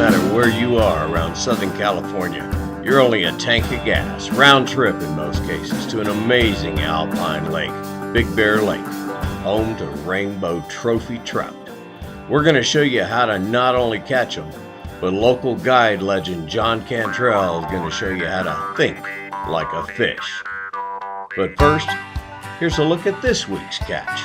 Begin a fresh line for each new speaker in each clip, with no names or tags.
matter where you are around Southern California, you're only a tank of gas, round trip in most cases, to an amazing alpine lake, Big Bear Lake, home to rainbow trophy trout. We're going to show you how to not only catch them, but local guide legend John Cantrell is going to show you how to think like a fish. But first, here's a look at this week's catch.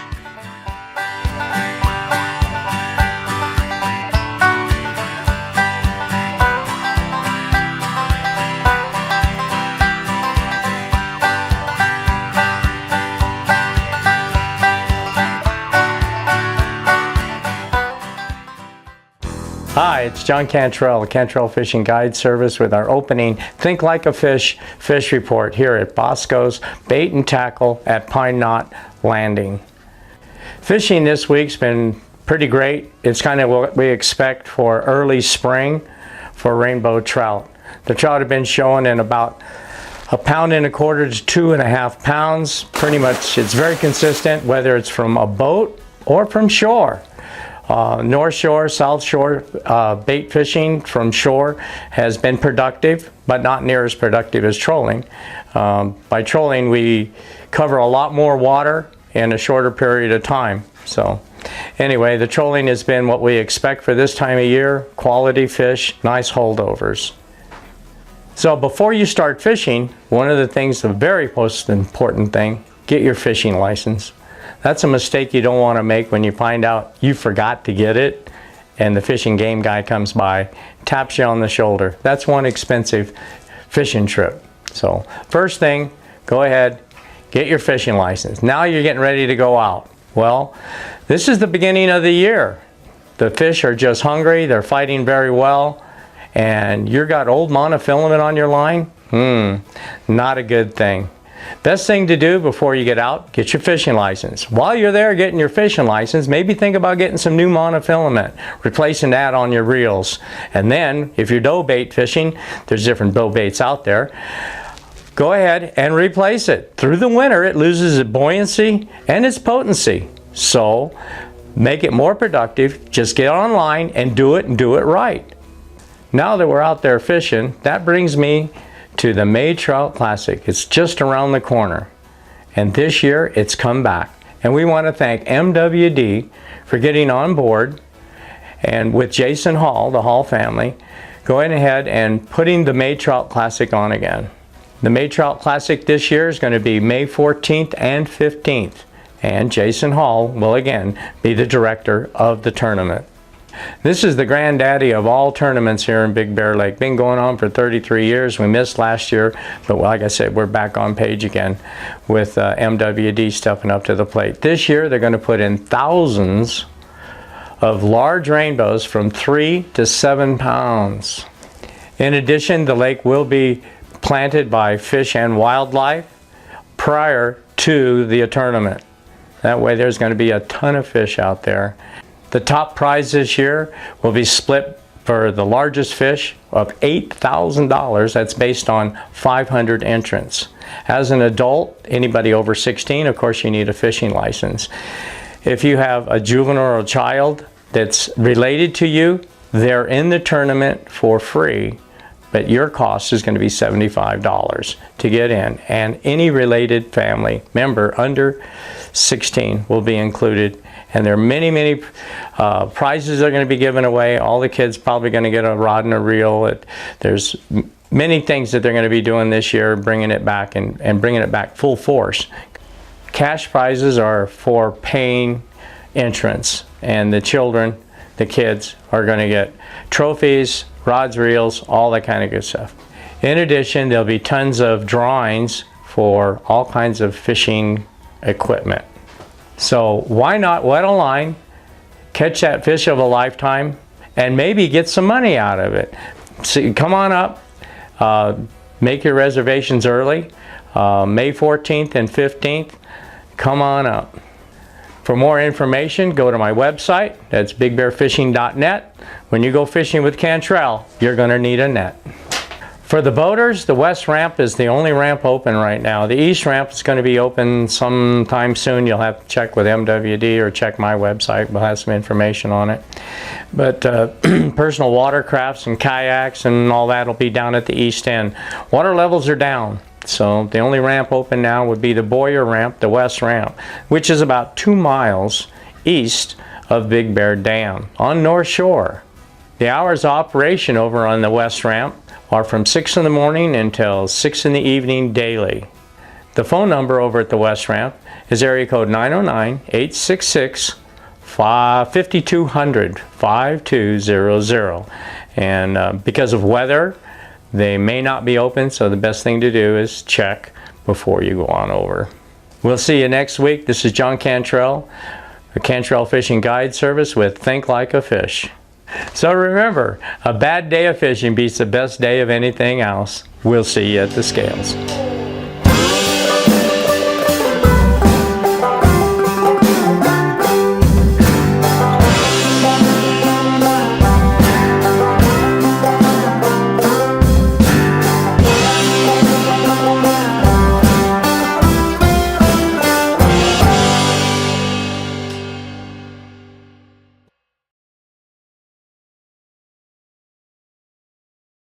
Hi, it's John Cantrell, the Cantrell Fishing Guide Service with our opening Think Like a Fish fish report here at Bosco's Bait and Tackle at Pine Knot Landing. Fishing this week's been pretty great. It's kind of what we expect for early spring for rainbow trout. The trout have been showing in about 1.25 pounds to 2.5 pounds. Pretty much it's very consistent whether it's from a boat or from shore. North Shore, South Shore bait fishing from shore has been productive, but not near as productive as trolling. By trolling, we cover a lot more water in a shorter period of time. So anyway, the trolling has been what we expect for this time of year. Quality fish, nice holdovers. So before you start fishing, one of the things, the very most important thing, get your fishing license. That's a mistake you don't want to make when you find out you forgot to get it and the fishing game guy comes by, taps you on the shoulder. That's one expensive fishing trip. So first thing, go ahead, get your fishing license. Now you're getting ready to go out. Well, this is the beginning of the year. The fish are just hungry, they're fighting very well, and you've got old monofilament on your line? Not a good thing. Best thing to do before you get out, get your fishing license. While you're there getting your fishing license, maybe think about getting some new monofilament, replacing that on your reels. And then, if you're dough bait fishing, there's different dough baits out there, go ahead and replace it. Through the winter, it loses its buoyancy and its potency. So, make it more productive, just get online and do it right. Now that we're out there fishing, that brings me to the May Trout Classic. It's just around the corner. And this year, it's come back. And we want to thank MWD for getting on board and with Jason Hall, the Hall family, going ahead and putting the May Trout Classic on again. The May Trout Classic this year is going to be May 14th and 15th. And Jason Hall will again be the director of the tournament. This is the granddaddy of all tournaments here in Big Bear Lake. Been going on for 33 years. We missed last year, but like I said, we're back on page again with MWD stepping up to the plate. This year, they're going to put in thousands of large rainbows from 3 to 7 pounds. In addition, the lake will be planted by Fish and Wildlife prior to the tournament. That way, there's going to be a ton of fish out there. The top prize this year will be split for the largest fish of $8,000. That's based on 500 entrants. As an adult, anybody over 16, of course, you need a fishing license. If you have a juvenile or a child that's related to you, they're in the tournament for free, but your cost is going to be $75 to get in. And any related family member under 16 will be included. And there are many prizes that are going to be given away. All the kids probably going to get a rod and a reel. There's many things that they're going to be doing this year, bringing it back and bringing it back full force. Cash prizes are for paying entrants, and the children, the kids, are going to get trophies, rods, reels, all that kind of good stuff. In addition, there'll be tons of drawings for all kinds of fishing equipment. So why not wet a line, catch that fish of a lifetime, and maybe get some money out of it. So come on up, make your reservations early, May 14th and 15th, come on up. For more information, go to my website, that's bigbearfishing.net. When you go fishing with Cantrell, you're going to need a net. For the boaters, the west ramp is the only ramp open right now. The east ramp is going to be open sometime soon. You'll have to check with MWD or check my website. We'll have some information on it. But personal watercrafts and kayaks and all that will be down at the east end. Water levels are down, so the only ramp open now would be the Boyer ramp, the west ramp, which is about 2 miles east of Big Bear Dam on North Shore. The hours of operation over on the west ramp are from 6 in the morning until 6 in the evening daily. The phone number over at the west ramp is area code 909-866-5200, 5200. And because of weather, they may not be open, so the best thing to do is check before you go on over. We'll see you next week. This is John Cantrell, a Cantrell Fishing Guide Service with Think Like a Fish. So remember, a bad day of fishing beats the best day of anything else. We'll see you at the scales.